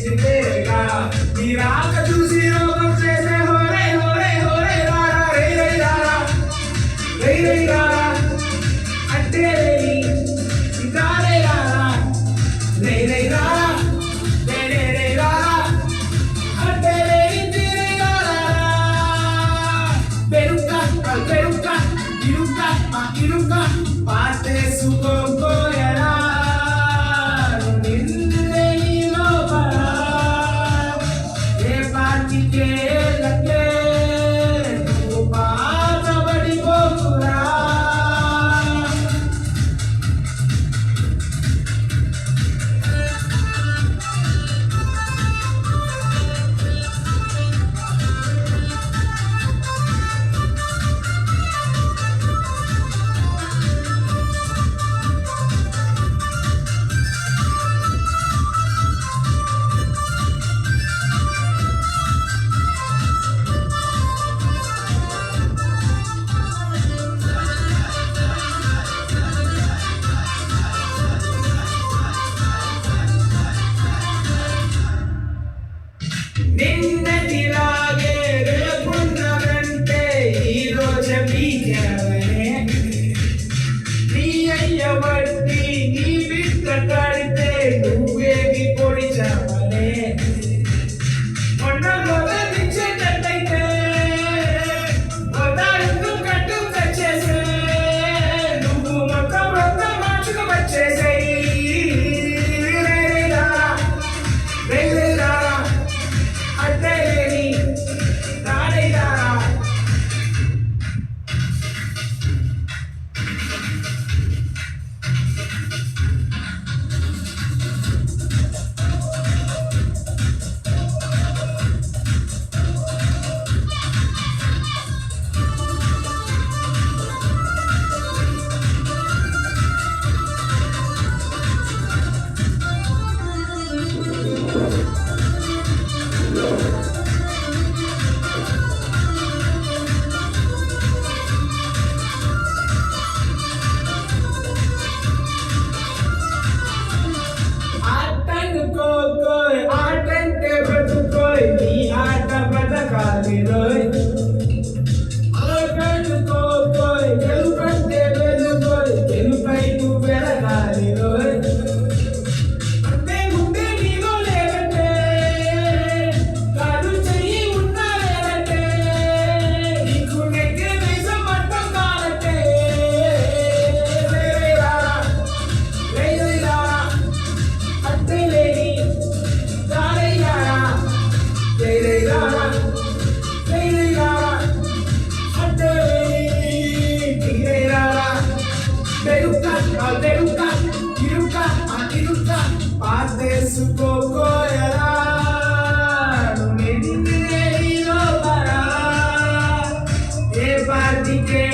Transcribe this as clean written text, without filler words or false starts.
చేసితేగా నీ రాక చూసి రోగం చేసే హోరే హోరే హోరే రారా రే రే రారా రే రే రారా అంటే ఇదారే రారా రే రే రారా రే రే రే రారా అంటే ఇదిరే రారా పెరుక పెరుక ఇరుక మా ఇరుక పాటే సుకోయరా నిన్నటిలాగే రేపున్నదంటే ఈరోజు మీకేవనే నీ అయ్య వడ్డీ నీ బిడ్డ కడితే నువ్వేమి పొడిచావనే మొన్న మొదలిచ్చేటట్టయితే మొదలు కట్టు తెచ్చేసే నువ్వు మొత్తం మొత్తం మార్చుకు వచ్చేసేయి ఆటంటే బతుకోయ్ నీ ఆట బతకాలి రోయ్ ఆటంకోయ్ గెలుపంటే వెలుగోయ్ గెలుపై నువ్వు వెలగాలి రోయ్ అంటే ముందే నీలో లేదంటే కాదు చెయ్యి ఉన్నా లేదంటే నీకు నెగ్గే నిజం అర్థం కాదంటే అంటేసుకోయరా ఏ పార్టీకే